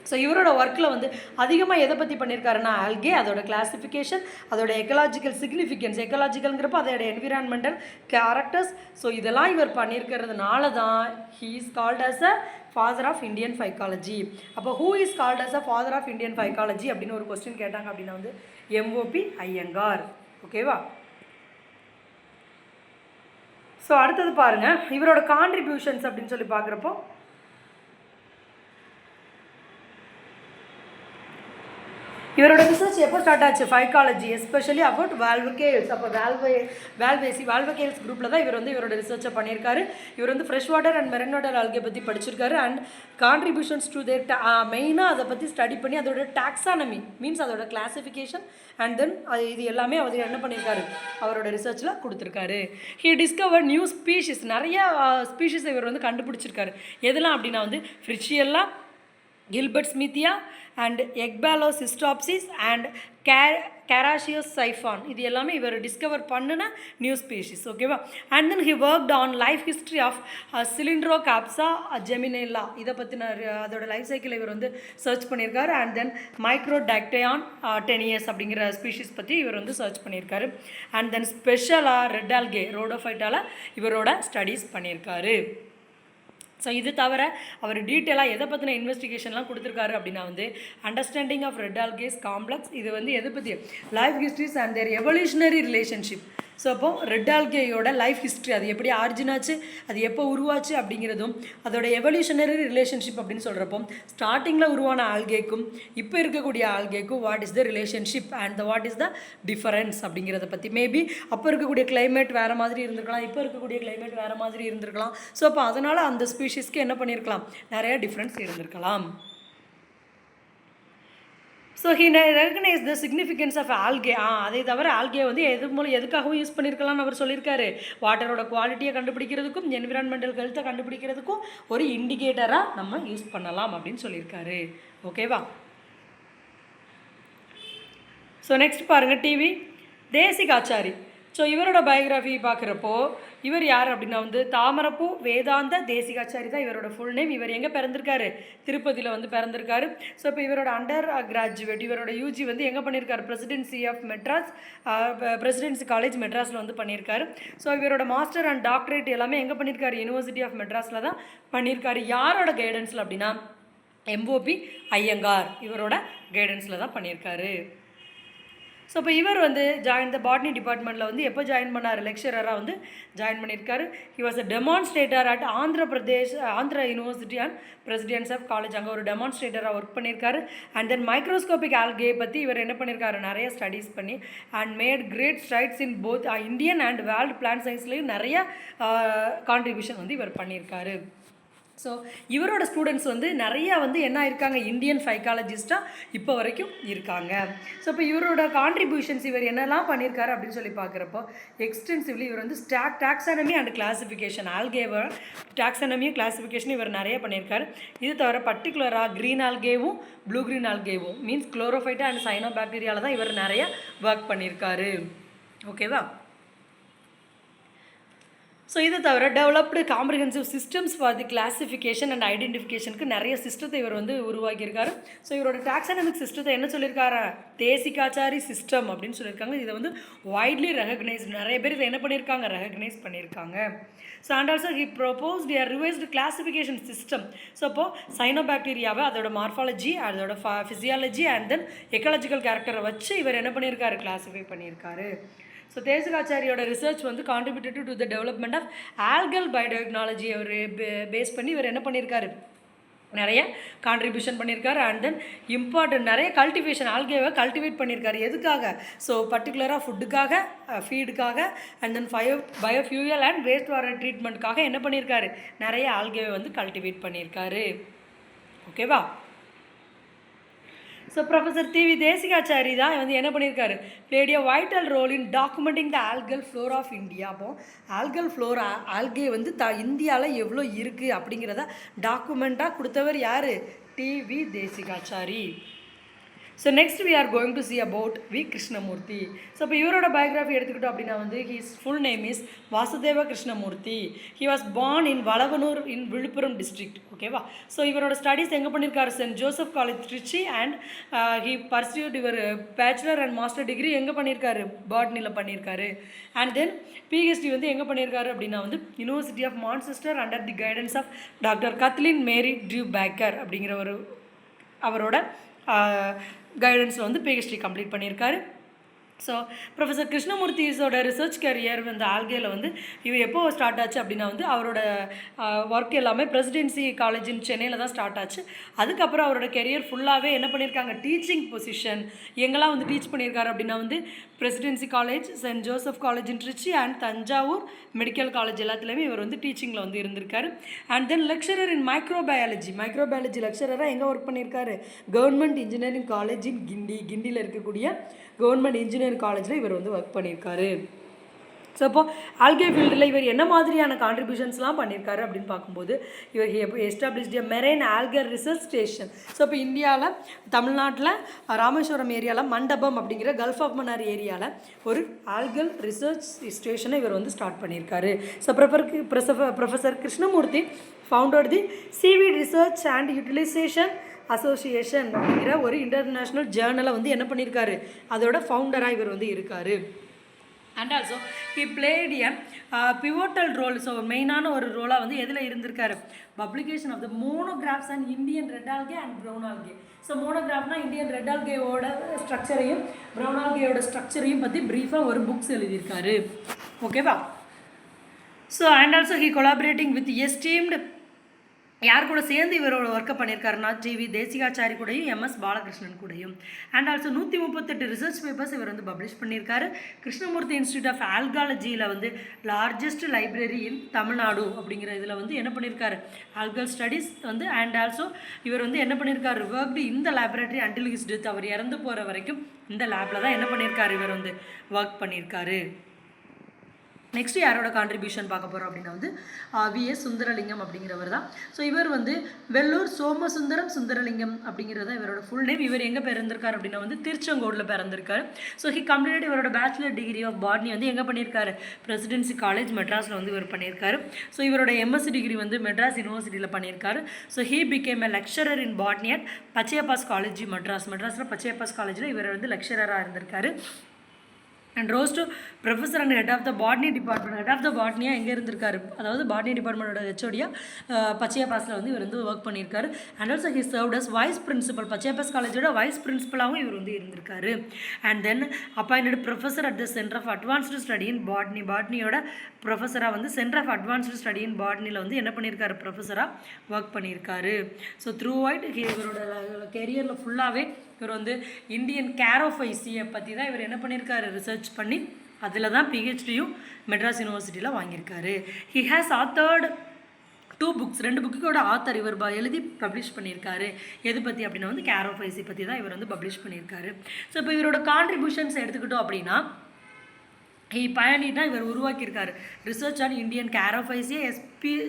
ஸோ இவரோட ஒர்க்கில் வந்து அதிகமாக எதை பற்றி பண்ணியிருக்காருன்னா ஆல்கே, அதோட கிளாசிஃபிகேஷன், அதோட எக்கலாஜிக்கல் சிக்னிஃபிகன்ஸ், எக்கலாஜிக்கல்ங்கிறப்ப அதோட என்விரான்மெண்டல் கேரக்டர்ஸ். ஸோ இதெல்லாம் இவர் பண்ணியிருக்கிறதுனால தான் he is called as a father of Indian phycology. அப்போ who is called as a father of Indian phycology அப்படின்னு ஒரு கொஸ்டின் கேட்டாங்க அப்படின்னா வந்து எம்ஓபி ஐயங்கார். ஓகேவா? ஸோ அடுத்தது பாருங்கள், இவரோட கான்ட்ரிபியூஷன்ஸ் அப்படின்னு சொல்லி பார்க்குறப்போ இவரோட ரிசர்ச் எப்போ ஸ்டார்ட் ஆச்சு, ஃபைக்காலஜி எஸ்பெஷலி அபவுட் வால்வகேல்ஸ். அப்போ வால்வகேல்ஸ் குரூப்பில் தான் இவர் வந்து இவரோட ரிசர்ச்சை பண்ணியிருக்காரு. இவர் வந்து fresh water and marine water algae பற்றி படிச்சிருக்காரு. அண்ட் கான்ட்ரிபியூஷன்ஸ் டு தேர் மெயினாக அதை பற்றி ஸ்டடி பண்ணி அதோட டாக்ஸானமி மீன்ஸ் அதோட கிளாசிஃபிகேஷன் அண்ட் தென் இது எல்லாமே அவர் என்ன பண்ணியிருக்காரு, அவரோட ரிசர்ச்சில் கொடுத்துருக்காரு. ஹி டிஸ்கவர் நியூ ஸ்பீஷிஸ், நிறைய ஸ்பீஷிஸை இவர் வந்து கண்டுபிடிச்சிருக்காரு. எதெல்லாம் அப்படின்னா வந்து Fritschiella, Gilbertsmithia and ekbalocystopsis and கேராஷியஸ் சைஃபான், இது எல்லாமே இவர் டிஸ்கவர் பண்ணின நியூ ஸ்பீஷிஸ். ஓகேவா? And then he worked on life history of cylindrocapsa geminella, இதை பற்றின அதோட லைஃப் சைக்கிள் இவர் வந்து சர்ச் பண்ணியிருக்காரு. அண்ட் தென் மைக்ரோடாக்டையான் டெனியஸ் அப்படிங்கிற ஸ்பீஷிஸ் பற்றி இவர் வந்து சர்ச் பண்ணியிருக்காரு. அண்ட் தென் ஸ்பெஷலாக ரெட் ஆல்கே ரோடோஃபைட்டால் இவரோட ஸ்டடீஸ் பண்ணியிருக்காரு. ஸோ இது தவிர அவர் டீட்டெயிலாக எதை பற்றின இன்வெஸ்டிகேஷன்லாம் கொடுத்துருக்காரு அப்படின்னா வந்து understanding of red algae's complex, இது வந்து எதை பற்றி life histories and their evolutionary relationship. So அப்போ ரெட் ஆல்கேயோட லைஃப் ஹிஸ்ட்ரி, அது எப்படி ஆரிஜின் ஆச்சு, அது எப்போ உருவாச்சு அப்படிங்கிறதும், அதோட எவல்யூஷனரி ரிலேஷன்ஷிப் அப்படின்னு சொல்கிறப்போ ஸ்டார்டிங்கில் உருவான ஆல்கேக்கும் இப்போ இருக்கக்கூடிய ஆல்கேக்கும் what is the relationship and what is the difference அப்படிங்கிறத பற்றி. மேபி அப்போ இருக்கக்கூடிய கிளைமேட் வேறு மாதிரி இருந்திருக்கலாம், இப்போ இருக்கக்கூடிய கிளைமேட் வேறு மாதிரி இருந்திருக்கலாம். ஸோ அப்போ அதனால் அந்த ஸ்பீஷிஸ்க்கு என்ன பண்ணியிருக்கலாம், நிறையா டிஃப்ரென்ஸ் இருந்திருக்கலாம். So he recognise the significance of algae. அதை தவிர ஆல்கே வந்து எதுக்காகவும் யூஸ் பண்ணியிருக்கலாம்னு அவர் சொல்லியிருக்காரு. வாட்டரோட குவாலிட்டியை கண்டுபிடிக்கிறதுக்கும் என்விரான்மெண்டல் ஹெல்த்தை கண்டுபிடிக்கிறதுக்கும் ஒரு இண்டிகேட்டராக நம்ம யூஸ் பண்ணலாம் அப்படின்னு சொல்லியிருக்காரு. ஓகேவா? ஸோ நெக்ஸ்ட் பாருங்கள், டிவி தேசிகாச்சாரி. ஸோ இவரோட பயோகிராஃபி பார்க்குறப்போ இவர் யார் அப்படின்னா வந்து தாமரப்பூ வேதாந்த தேசிகாச்சாரி தான் இவரோட ஃபுல் நேம். இவர் எங்கே பிறந்திருக்காரு, திருப்பதியில் வந்து பிறந்திருக்காரு. ஸோ இப்போ இவரோட அண்டர் கிராஜுவேட், இவரோட யூஜி வந்து எங்கே பண்ணியிருக்காரு, presidency of Madras, presidency college மெட்ராஸில் வந்து பண்ணியிருக்காரு. ஸோ இவரோட மாஸ்டர் அண்ட் டாக்டரேட் எல்லாமே எங்கே பண்ணியிருக்காரு, யூனிவர்சிட்டி ஆஃப் மெட்ராஸில் தான் பண்ணியிருக்காரு. யாரோட கைடன்ஸில் அப்படின்னா எம்ஓபி ஐயங்கார், இவரோட கைடன்ஸில் தான் பண்ணியிருக்காரு. ஸோ இப்போ இவர் வந்து த பாட்னி டிபார்ட்மெண்ட்டில் வந்து எப்போ ஜாயின் பண்ணார், லெக்சரராக வந்து ஜாயின் பண்ணியிருக்காரு. He was a demonstrator at Andhra university and presidency of college, அங்கே ஒரு டெமான்ஸ்ட்ரேட்டராக ஒர்க் பண்ணியிருக்காரு. அண்ட் தென் மைக்ரோஸ்கோபிக் ஆல்கே பற்றி இவர் என்ன பண்ணியிருக்காரு, நிறைய ஸ்டடீஸ் பண்ணி and made great strides in both Indian and world plant சயின்ஸ்லேயும் நிறைய கான்ட்ரிபியூஷன் வந்து இவர் பண்ணியிருக்காரு. ஸோ இவரோட ஸ்டூடெண்ட்ஸ் வந்து நிறையா வந்து என்ன இருக்காங்க, இந்தியன் ஃபைக்காலஜிஸ்ட்டாக இப்போ வரைக்கும் இருக்காங்க. ஸோ இப்போ இவரோட கான்ட்ரிபியூஷன்ஸ் இவர் என்னெல்லாம் பண்ணியிருக்காரு அப்படின்னு சொல்லி பார்க்குறப்போ, எக்ஸ்டென்சிவ்லி இவர் வந்து டாக்ஸானமி அண்ட் கிளாசிஃபிகேஷன், ஆல்கேவை டாக்ஸானமியும் கிளாசிஃபிகேஷன் இவர் நிறைய பண்ணியிருக்காரு. இது தவிர பர்டிகுலராக க்ரீன் ஆல்கேவும் ப்ளூ க்ரீன் ஆல்கேவும் மீன்ஸ் குளோரோஃபைட்டா அண்ட் சைனோபாக்டீரியாவில் தான் இவர் நிறைய ஒர்க் பண்ணியிருக்காரு. ஓகேவா? ஸோ இது தவிர developed comprehensive systems for the classification and ஐடென்டிஃபிகேஷனுக்கு நிறைய சிஸ்டத்தை இவர் வந்து உருவாக்கியிருக்காரு. ஸோ இவரோட டாக்ஸானமிக் சிஸ்டத்தை என்ன சொல்லியிருக்காரு, தேசிகாச்சாரி சிஸ்டம் அப்படின்னு சொல்லியிருக்காங்க. இதை வந்து வைட்லி ரெகக்னைஸ்டு, நிறைய பேர் இதை என்ன பண்ணியிருக்காங்க, ரெகக்னைஸ் பண்ணியிருக்காங்க. So and also he proposed A revised classification system. So அப்போது சைனோபாக்டீரியாவை அதோட மார்ஃபாலஜி, அதோட ஃபிசியாலஜி அண்ட் தென் எக்கலாஜிக்கல் கேரக்டரை வச்சு இவர் என்ன பண்ணியிருக்காரு, கிளாஸிஃபை பண்ணியிருக்காரு. ஸோ தேசிகாச்சாரியோட ரிசர்ச் வந்து contributed to the development of algal biotechnology அவர் பேஸ் பண்ணி இவர் என்ன பண்ணியிருக்காரு, நிறைய கான்ட்ரிபியூஷன் பண்ணியிருக்காரு. அண்ட் தென் இம்பார்ட்டன்ட் நிறைய கல்டிவேஷன், ஆல்கேவை கல்டிவேட் பண்ணியிருக்காரு. எதுக்காக, ஸோ பர்டிகுலராக ஃபுட்டுக்காக, ஃபீடுக்காக and then biofuel and waste water ட்ரீட்மெண்ட்டுக்காக என்ன பண்ணியிருக்காரு, நிறைய ஆல்கேவை வந்து கல்டிவேட் பண்ணியிருக்காரு. ஓகேவா? So professor TV. தேசிகாச்சாரி தான் வந்து என்ன பண்ணியிருக்காரு, played a vital role in documenting the algal flora of India. அப்போ ஆல்கல் ஃப்ளோரா, ஆல்கே வந்து இந்தியாவில் எவ்வளோ இருக்குது அப்படிங்கிறத டாக்குமெண்ட்டாக கொடுத்தவர் யார், T V. Desikachari. So next we are going to see about V Krishnamurthy. So இப்போ இவரோட பயோகிராஃபி எடுத்துக்கிட்டோம் அப்படின்னா வந்து his full name is Vasudeva Krishnamurthy. He was born in Valavanur in Viluppuram district. ஓகேவா? ஸோ இவரோட ஸ்டடீஸ் எங்கே பண்ணியிருக்காரு, Saint Joseph college Trichy. And he pursuit இவர் பேச்சுலர் அண்ட் மாஸ்டர் டிகிரி எங்கே பண்ணியிருக்காரு, பாட்னியில் பண்ணியிருக்காரு. அண்ட் தென் பிஹெச்டி வந்து எங்கே பண்ணியிருக்காரு அப்படின்னா வந்து university of Manchester under the guidance of doctor Kathleen Mary Drew Baker அப்படிங்கிற ஒரு அவரோட கைடன்ஸில் வந்து பிஹெச்டி கம்ப்ளீட் பண்ணியிருக்காரு. ஸோ ப்ரொஃபஸர் கிருஷ்ணமூர்த்திஸோட ரிசர்ச் கரியர் வந்து ஆல்கேல வந்து இவர் எப்போ ஸ்டார்ட் ஆச்சு அப்படின்னா வந்து அவரோட ஒர்க் எல்லாமே பிரசிடென்சி காலேஜ் இன் சென்னையில் தான் ஸ்டார்ட் ஆச்சு. அதுக்கப்புறம் அவரோட கெரியர் ஃபுல்லாகவே என்ன பண்ணியிருக்காங்க, டீச்சிங் பொசிஷன். எங்கெல்லாம் வந்து டீச் பண்ணியிருக்காரு அப்படின்னா வந்து presidency college, Saint Joseph college in Tiruchi and Thanjavur medical college எல்லாத்துலேயுமே இவர் வந்து டீச்சிங்கில் வந்து இருந்திருக்காரு. And then lecturer in microbiology லெக்சரராக எங்கே ஒர்க் பண்ணியிருக்காரு, கவர்மெண்ட் இன்ஜினியரிங் காலேஜ் இன் கிண்டியில் இருக்கக்கூடிய கவர்மெண்ட் இன்ஜினியரிங் காலேஜில் இவர் வந்து ஒர்க் பண்ணியிருக்காரு. ஸோ இப்போது ஆல்கே ஃபீல்டில் இவர் என்ன மாதிரியான கான்ட்ரிபியூஷன்ஸ்லாம் பண்ணியிருக்காரு அப்படின்னு பார்க்கும்போது இவர் established marine algal research station. So இப்போ இந்தியாவில் தமிழ்நாட்டில் ராமேஸ்வரம் ஏரியாவில் மண்டபம் அப்படிங்கிற கல்ஃப் ஆஃப் மன்னார் ஏரியாவில் ஒரு ஆல்கல் ரிசர்ச் ஸ்டேஷனை இவர் வந்து ஸ்டார்ட் பண்ணியிருக்காரு. So professor Krishnamurthy founded the seaweed research and utilisation association அப்படிங்கிற ஒரு இன்டர்நேஷ்னல் ஜேர்னலை வந்து என்ன பண்ணியிருக்காரு, அதோட ஃபவுண்டராக இவர் வந்து இருக்கார். And also he played a pivotal role. So மெயினான ஒரு ரோலாக வந்து எதில் இருந்திருக்காரு, publication of the monographs and Indian red algae and brown algae. So மோனோகிராஃப்னா இந்தியன் ரெட் ஆல்கேவோட ஸ்ட்ரக்சரையும் ப்ரௌன் ஆல்கேயோட ஸ்ட்ரக்சரையும் பற்றி ப்ரீஃபாக ஒரு புக்ஸ் எழுதியிருக்காரு. ஓகேவா? So and also he collaborating with esteemed, யார் கூட சேர்ந்து இவரோட ஒர்க்கை பண்ணியிருக்காருன்னா டி.வி. தேசிகாச்சாரி கூடயும் எம்எஸ் பாலகிருஷ்ணன் கூடயும். அண்ட் ஆல்சோ 138 ரிசர்ச் பேப்பர்ஸ் இவர் வந்து பப்ளிஷ் பண்ணியிருக்காரு. கிருஷ்ணமூர்த்தி இன்ஸ்டியூட் ஆஃப் ஆல்காலஜியில் வந்து லார்ஜஸ்ட் லைப்ரரி இன் தமிழ்நாடு அப்படிங்கிற இதில் வந்து என்ன பண்ணியிருக்காரு, ஆல்கல் ஸ்டடீஸ் வந்து. அண்ட் ஆல்சோ இவர் வந்து என்ன பண்ணியிருக்காரு, ஒர்க்டு இந்த லேபரேட்டரி அண்டில் ஹிஸ் டெத். அவர் இறந்து போகிற வரைக்கும் இந்த லேபில் தான் என்ன பண்ணியிருக்காரு, இவர் வந்து ஒர்க் பண்ணியிருக்காரு. நெக்ஸ்ட்டு யாரோட கான்ட்ரிபியூஷன் பார்க்க போகிறோம் அப்படின்னா வந்து வி.எஸ். சுந்தரலிங்கம் அப்படிங்கிறவர் தான். ஸோ இவர் வந்து வெள்ளூர் சுந்தரலிங்கம் அப்படிங்கிறது தான் இவரோட ஃபுல் நேம். இவர் எங்கே பிறந்திருக்காரு அப்படின்னா வந்து திருச்செங்கோடில் பிறந்திருக்காரு. ஸோ ஹி கம்ப்ளீட்டட் இவரோட பேச்சுலர் டிகிரி ஆஃப் பாட்னி வந்து எங்கே பண்ணியிருக்காரு, பிரசிடென்சி காலேஜ் மெட்ராஸில் வந்து இவர் பண்ணியிருக்காரு. ஸோ இவரோட எம்எஸ்சி டிகிரி வந்து மெட்ராஸ் யூனிவர்சிட்டியில் பண்ணியிருக்காரு. So he became a lecturer in botany at Pachaiyappa's college மெட்ராஸில் பச்சையப்பாஸ் காலேஜில் இவர் வந்து லெக்சரராக இருந்திருக்காரு. And rose to professor and head of the botany department. Head of the பாட்னியாக எங்கே இருந்திருக்காரு, அதாவது பாட்னி டிபார்ட்மெண்ட்டோட ஹெச்ஓடியாக பச்சையப்பாஸில் வந்து இவர் வந்து ஒர்க் பண்ணியிருக்காரு. And also he served as vice principal, Pachaiyappa's காலேஜோட வைஸ் பிரின்சிபலாகவும் இவர் வந்து இருந்திருக்காரு. And then appointed professor at the centre of advanced study in botany. பாட்னியோட ப்ரொஃபஸராக வந்து centre of advanced study in பாட்னியில் வந்து என்ன பண்ணியிருக்காரு, ப்ரொஃபஸராக ஒர்க் பண்ணியிருக்காரு. ஸோ த்ரூ அவுட் இவரோட கெரியரில் ஃபுல்லாகவே இவர் வந்து இந்தியன் கேரோஃபைசியை பற்றி தான் இவர் என்ன பண்ணியிருக்காரு, ரிசர்ச் பண்ணி அதில் தான் பிஹெச்டியும் மெட்ராஸ் யூனிவர்சிட்டியில் வாங்கியிருக்காரு. ஹி ஹேஸ் ஆத்தர்டு 2 புக்ஸ் 2 புக்கோட ஆத்தர் இவர் எழுதி பப்ளிஷ் பண்ணியிருக்காரு. எது பற்றி அப்படின்னா வந்து கேரோஃபைசி பற்றி தான் இவர் வந்து பப்ளிஷ் பண்ணியிருக்காரு. ஸோ இப்போ இவரோட கான்ட்ரிபியூஷன்ஸ் எடுத்துக்கிட்டோம் அப்படின்னா பயணினா இவர் உருவாக்கியிருக்காரு research on Indian charophyceae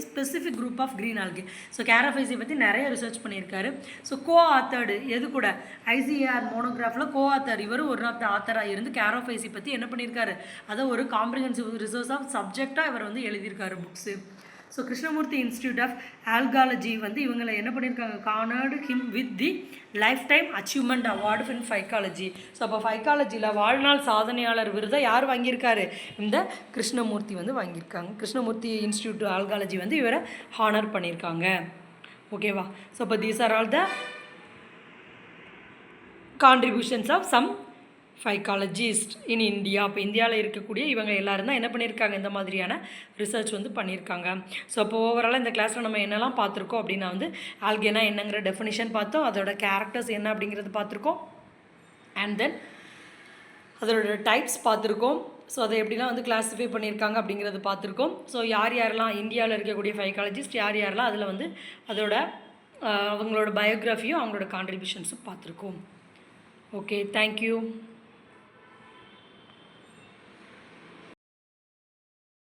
specific group of green algae. So charophyceae பற்றி நிறைய ரிசர்ச் பண்ணியிருக்காரு. ஸோ கோ ஆத்தர்டு எது கூட ஐசிஏஆர் மோனோகிராஃபில் கோ ஆத்தர் இவர் ஒன் ஆஃப் த ஆத்தராக இருந்து கேரோஃபைசி பற்றி என்ன பண்ணியிருக்காரு, அதை ஒரு காம்ப்ரிஹென்சிவ் ரிசர்ச் ஆஃப் சப்ஜெக்டாக இவர் வந்து எழுதியிருக்காரு books. So Krishnamurthy institute of algology வந்து இவங்களை என்ன பண்ணியிருக்காங்க, honoured him with the lifetime achievement award in phycology. So அப்போ ஃபைக்காலஜியில் வாழ்நாள் சாதனையாளர் விருதை யார் வாங்கியிருக்காரு, இந்த கிருஷ்ணமூர்த்தி வந்து வாங்கியிருக்காங்க. கிருஷ்ணமூர்த்தி இன்ஸ்டியூட் ஆல்காலஜி வந்து இவரை ஹானர் பண்ணியிருக்காங்க. ஓகேவா. ஸோ அப்போ these are all the contributions of some phycologist in India. இப்போ இந்தியாவில் இருக்கக்கூடிய இவங்க எல்லோரும் தான் என்ன பண்ணியிருக்காங்க, இந்த மாதிரியான ரிசர்ச் வந்து பண்ணியிருக்காங்க. ஸோ அப்போ ஓவராலாக இந்த கிளாஸில் நம்ம என்னெல்லாம் பார்த்துருக்கோம் அப்படின்னா வந்து ஆல்கேனா என்னங்கிற டெஃபினிஷன் பார்த்தோம், அதோட கேரக்டர்ஸ் என்ன அப்படிங்கிறது பார்த்துருக்கோம், அண்ட் தென் அதோட டைப்ஸ் பார்த்துருக்கோம். ஸோ அதை எப்படிலாம் வந்து கிளாஸிஃபை பண்ணியிருக்காங்க அப்படிங்கிறது பார்த்துருக்கோம். ஸோ யார் யாரெல்லாம் இந்தியாவில் இருக்கக்கூடிய ஃபைக்காலஜிஸ்ட் யார் யாரெல்லாம் அதில் வந்து அதோட அவங்களோட பயோகிராஃபியும் அவங்களோட கான்ட்ரிபியூஷன்ஸும் பார்த்துருக்கோம். Okay, thank you.